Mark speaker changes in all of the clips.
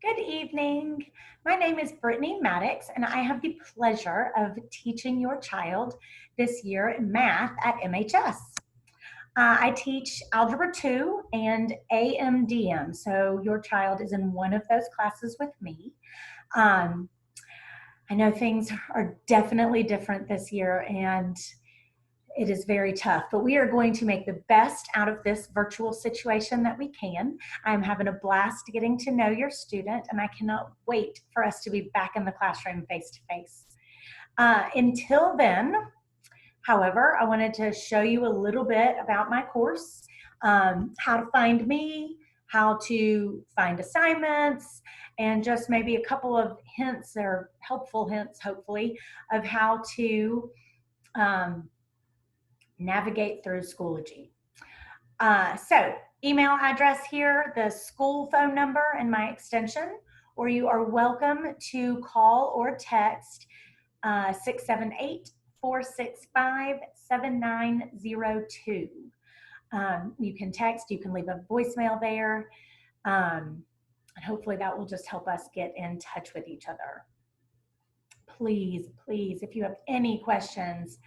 Speaker 1: Good evening. My name is Brittany Maddox, and I have the pleasure of teaching your child this year in math at MHS. I teach Algebra 2 and AMDM, so your child is in one of those classes with me. Um, I know things are definitely different this year, and it is very tough, but we are going to make the best out of this virtual situation that we can. I'm having a blast getting to know your student, and I cannot wait for us to be back in the classroom face to face. Until then, however, I wanted to show you a little bit about my course, how to find me, how to find assignments, and just maybe a couple of hints or helpful hints, hopefully, of how to navigate through Schoology. So email address here, the school phone number and my extension, or you are welcome to call or text 678-465-7902. You can text, you can leave a voicemail there, and hopefully that will just help us get in touch with each other. Please, if you have any questions,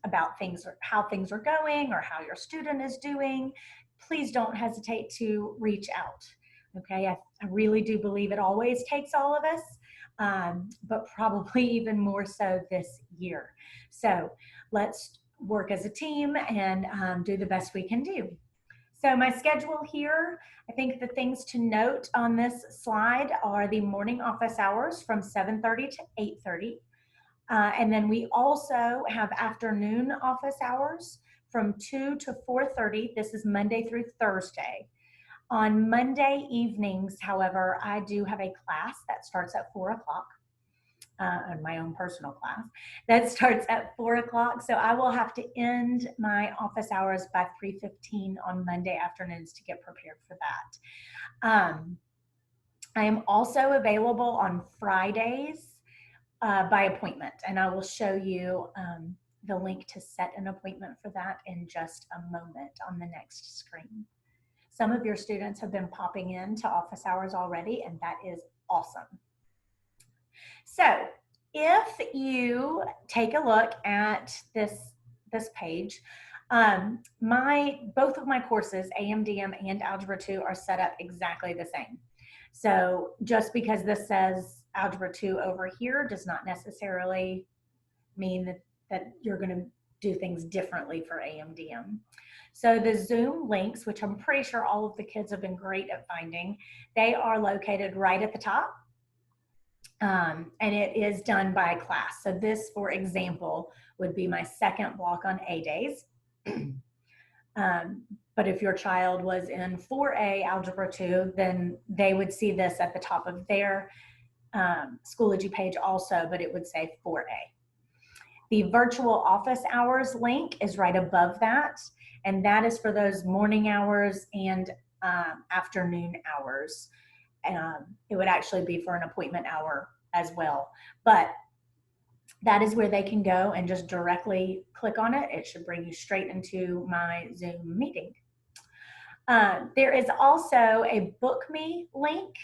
Speaker 1: about things or how things are going or how your student is doing, please don't hesitate to reach out. Okay, I really do believe it always takes all of us, but probably even more so this year. So let's work as a team and do the best we can do. So my schedule here, I think the things to note on this slide are the morning office hours from 7:30 to 8:30. And then we also have afternoon office hours from 2 to 4:30. This is Monday through Thursday. On Monday evenings, however, I do have a class that starts at 4 o'clock, my own personal class, that starts at 4 o'clock. So I will have to end my office hours by 3:15 on Monday afternoons to get prepared for that. I am also available on Fridays by appointment, and I will show you the link to set an appointment for that in just a moment on the next screen. Some of your students have been popping in to office hours already, and that is awesome. So if you take a look at this page, both of my courses, AMDM and Algebra 2, are set up exactly the same. So just because this says Algebra 2 over here does not necessarily mean that you're going to do things differently for AMDM. So the Zoom links, which I'm pretty sure all of the kids have been great at finding, they are located right at the top. And it is done by class. So this, for example, would be my second block on A days. But if your child was in 4A Algebra 2, then they would see this at the top of their Schoology page also, but it would say 4A. The virtual office hours link is right above that, and that is for those morning hours and afternoon hours. It would actually be for an appointment hour as well, but that is where they can go and just directly click on it. It should bring you straight into my Zoom meeting. There is also a Book Me link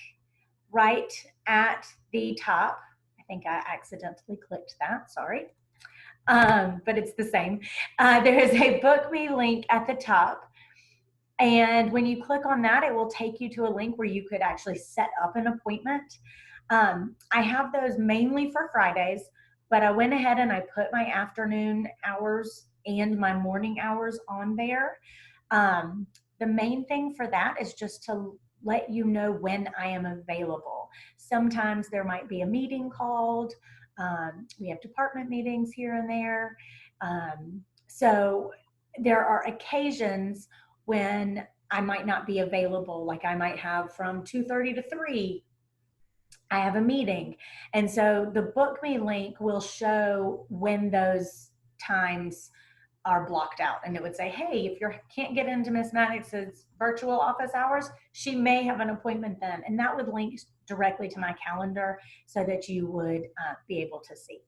Speaker 1: right at the top. I think I accidentally clicked that, sorry. But it's the same. There is a Book Me link at the top. And when you click on that, it will take you to a link where you could actually set up an appointment. I have those mainly for Fridays, but I went ahead and I put my afternoon hours and my morning hours on there. The main thing for that is just to let you know when I am available. Sometimes there might be a meeting called. We have department meetings here and there. So there are occasions when I might not be available, like I might have from 2:30 to 3, I have a meeting. And so the Book Me link will show when those times are blocked out. And it would say, hey, if you can't get into Miss Maddox's virtual office hours, she may have an appointment then. And that would link directly to my calendar so that you would be able to see.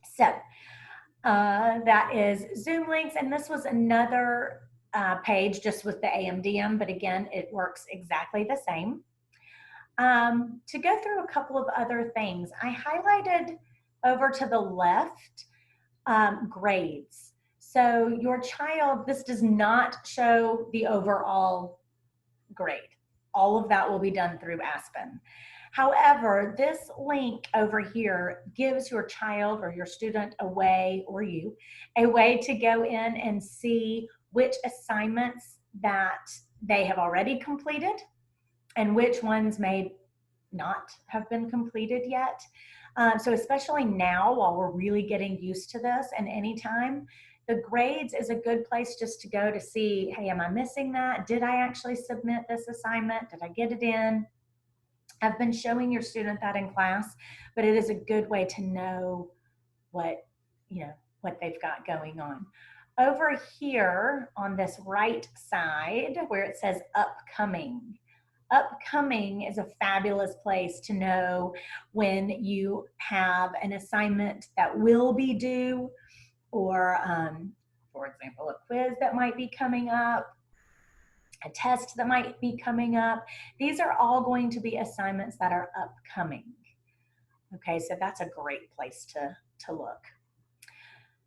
Speaker 1: So that is Zoom links. And this was another page just with the AMDM, but again, it works exactly the same. To go through a couple of other things, I highlighted over to the left grades. So your child, this does not show the overall grade. All of that will be done through Aspen. However, this link over here gives your child or your student a way, or you, a way to go in and see which assignments that they have already completed and which ones may not have been completed yet. So especially now, while we're really getting used to this, and anytime, the grades is a good place just to go to see, hey, am I missing that? Did I actually submit this assignment? Did I get it in? I've been showing your student that in class, but it is a good way to know what, what they've got going on. Over here on this right side where it says upcoming, upcoming is a fabulous place to know when you have an assignment that will be due, or for example, a quiz that might be coming up, a test that might be coming up. These are all going to be assignments that are upcoming. Okay, so that's a great place to look.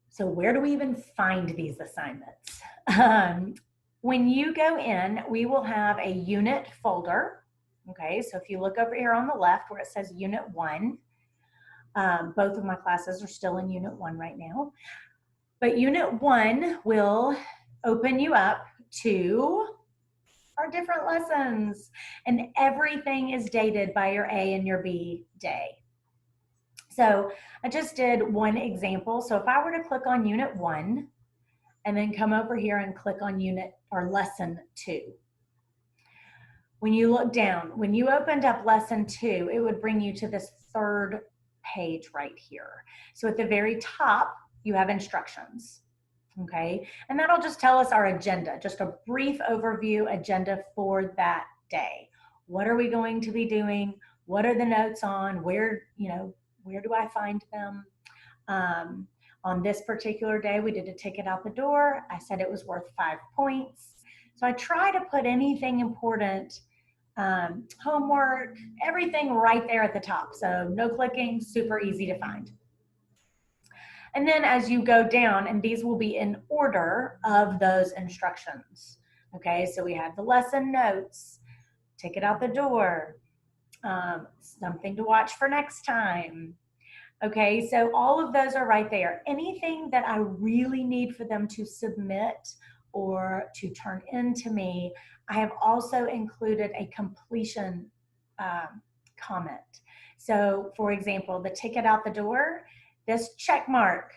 Speaker 1: So where do we even find these assignments? When you go in, we will have a unit folder. Okay, so if you look over here on the left where it says Unit 1, both of my classes are still in Unit 1 right now. But Unit 1 will open you up to our different lessons, and everything is dated by your A and your B day. So I just did one example. So if I were to click on Unit 1 and then come over here and click on Unit or Lesson 2, when you look down, when you opened up Lesson 2, it would bring you to this third page right here. So at the very top, you have instructions. Okay, and that'll just tell us our agenda, just a brief overview agenda for that day. What are we going to be doing? What are the notes on? Where do I find them? On this particular day, we did a ticket out the door. I said it was worth 5 points. So I try to put anything important, homework, everything right there at the top. So no clicking, super easy to find. And then as you go down, and these will be in order of those instructions. Okay, so we have the lesson notes, ticket out the door, something to watch for next time. Okay, so all of those are right there. Anything that I really need for them to submit or to turn into me, I have also included a completion comment. So for example, the ticket out the door, this check mark,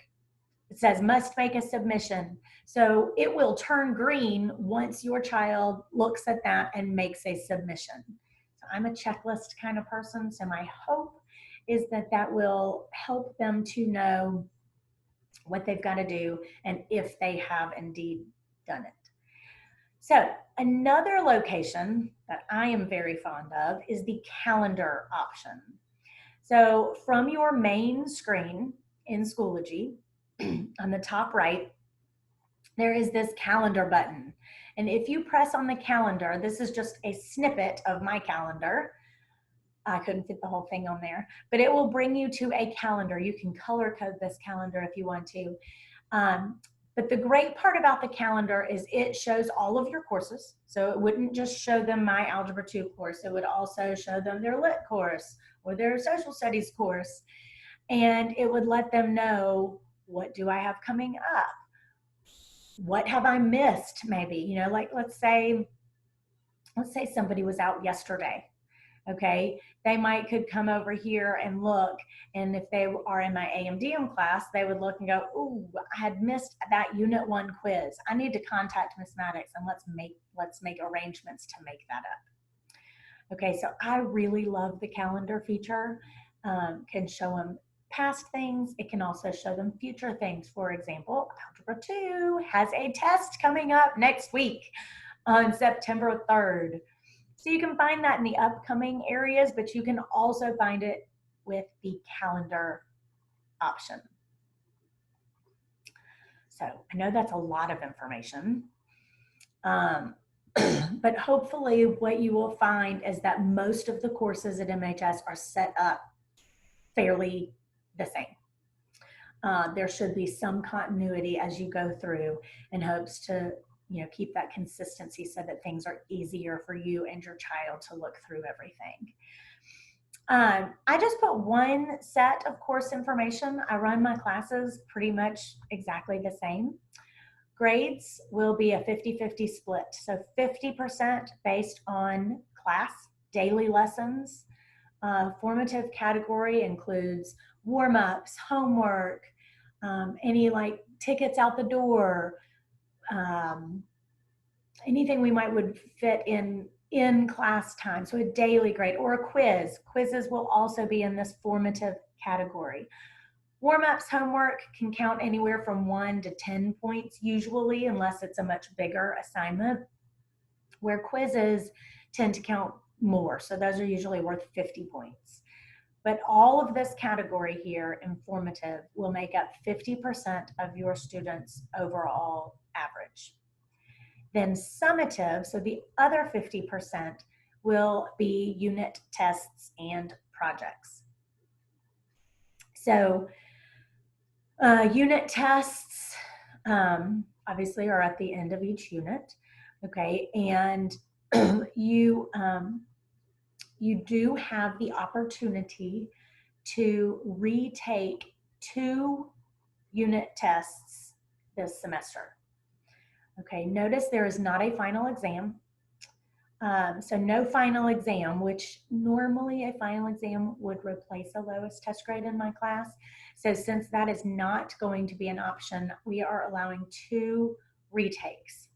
Speaker 1: it says must make a submission. So it will turn green once your child looks at that and makes a submission. So I'm a checklist kind of person, so my hope is that that will help them to know what they've got to do and if they have indeed done it. So another location that I am very fond of is the calendar option. So from your main screen in Schoology, on the top right, there is this calendar button. And if you press on the calendar, this is just a snippet of my calendar. I couldn't fit the whole thing on there, but it will bring you to a calendar. You can color code this calendar if you want to. But the great part about the calendar is it shows all of your courses. So it wouldn't just show them my Algebra 2 course. It would also show them their Lit course or their Social Studies course. And it would let them know, what do I have coming up? What have I missed maybe? You know, like let's say somebody was out yesterday. Okay, they could come over here and look, and if they are in my AMDM class, they would look and go, ooh, I had missed that Unit 1 quiz. I need to contact Miss Maddox and let's make arrangements to make that up. Okay, so I really love the calendar feature. Can show them past things. It can also show them future things. For example, Algebra 2 has a test coming up next week on September 3rd. So you can find that in the upcoming areas, but you can also find it with the calendar option. So I know that's a lot of information, But hopefully what you will find is that most of the courses at MHS are set up fairly the same. There should be some continuity as you go through in hopes to keep that consistency so that things are easier for you and your child to look through everything. I just put one set of course information. I run my classes pretty much exactly the same. Grades will be a 50-50 split. So 50% based on class, daily lessons. Formative category includes warm-ups, homework, any like tickets out the door, anything we would fit in class time. So a daily grade or a quiz. Quizzes will also be in this formative category. Warm-ups, homework can count anywhere from 1 to 10 points usually, unless it's a much bigger assignment, where quizzes tend to count more. So those are usually worth 50 points. But all of this category here, informative, will make up 50% of your students' overall average. Then summative, so the other 50%, will be unit tests and projects. So unit tests obviously are at the end of each unit, okay? And you do have the opportunity to retake 2 unit tests this semester. Okay, notice there is not a final exam. So no final exam, which normally a final exam would replace a lowest test grade in my class. So since that is not going to be an option, we are allowing 2 retakes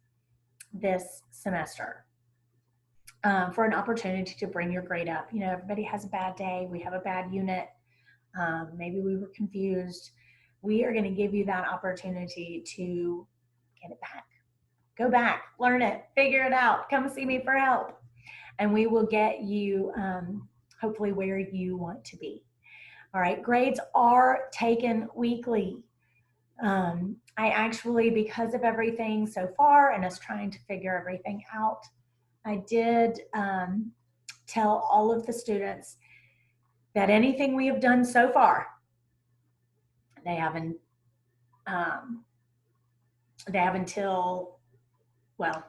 Speaker 1: this semester for an opportunity to bring your grade up. Everybody has a bad day. We have a bad unit. Maybe we were confused. We are going to give you that opportunity to get it back. Go back, learn it, figure it out, come see me for help. And we will get you hopefully where you want to be. All right, grades are taken weekly. I actually, because of everything so far and us trying to figure everything out, I did tell all of the students that anything we have done so far, they have until, well,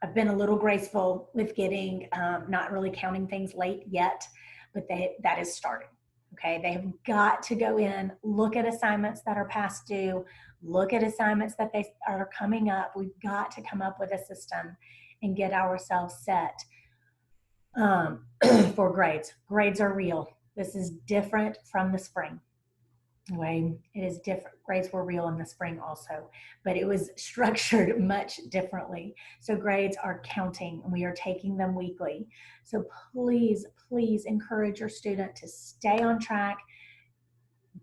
Speaker 1: I've been a little graceful with getting, not really counting things late yet, but that is starting. Okay, they have got to go in, look at assignments that are past due, look at assignments that they are coming up. We've got to come up with a system and get ourselves set for grades. Grades are real. This is different from the spring. Way it is different. Grades were real in the spring also, but it was structured much differently. So grades are counting and we are taking them weekly. So please, please encourage your student to stay on track.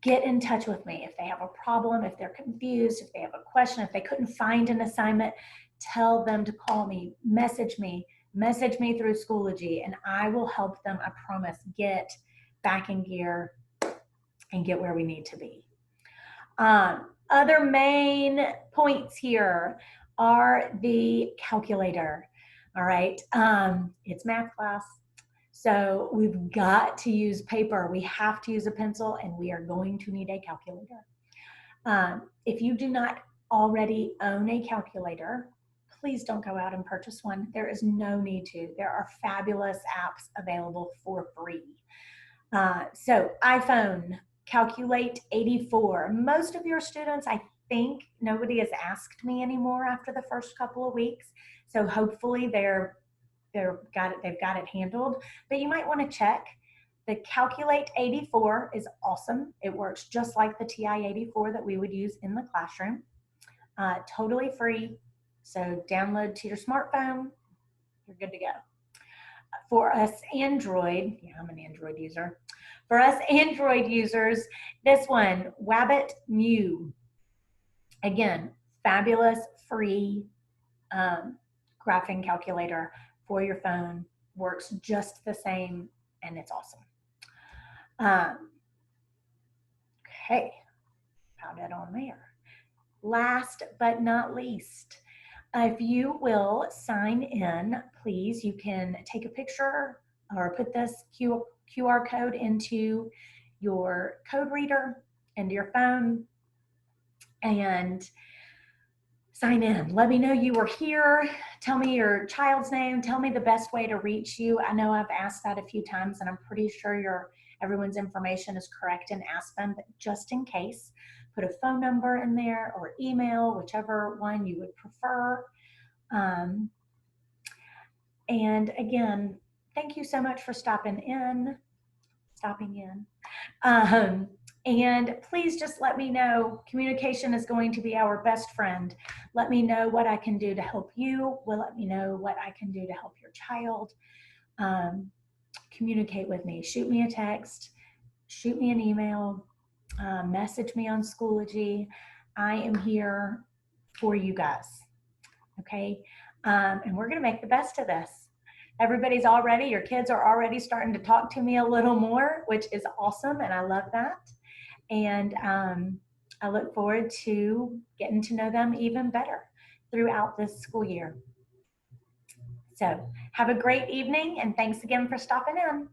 Speaker 1: Get in touch with me if they have a problem, if they're confused, if they have a question, if they couldn't find an assignment, tell them to call me, message me through Schoology, and I will help them, I promise, get back in gear and get where we need to be. Other main points here are the calculator. All right, it's math class, so we've got to use paper. We have to use a pencil, and we are going to need a calculator. If you do not already own a calculator, please don't go out and purchase one. There is no need to. There are fabulous apps available for free. So iPhone, Calculate 84. Most of your students, I think, nobody has asked me anymore after the first couple of weeks. So hopefully they've got it handled. But you might want to check. The Calculate 84 is awesome. It works just like the TI 84 that we would use in the classroom. Totally free. So download to your smartphone. You're good to go. For us Android, I'm an Android user. For us Android users, this one, Wabbit New. Again, fabulous free graphing calculator for your phone. Works just the same, and it's awesome. Okay, found it on there. Last but not least, If you will sign in, please, you can take a picture or put this QR code into your code reader, into your phone, and sign in. Let me know you were here. Tell me your child's name. Tell me the best way to reach you. I know I've asked that a few times, and I'm pretty sure everyone's information is correct in Aspen, but just in case, put a phone number in there or email, whichever one you would prefer. And again, thank you so much for stopping in. And please just let me know. Communication is going to be our best friend. Let me know what I can do to help you. Let me know what I can do to help your child. Communicate with me. Shoot me a text. Shoot me an email. Message me on Schoology. I am here for you guys. Okay? And we're going to make the best of this. Everybody's already, your kids are already starting to talk to me a little more, which is awesome, and I love that. And I look forward to getting to know them even better throughout this school year. So have a great evening, and thanks again for stopping in.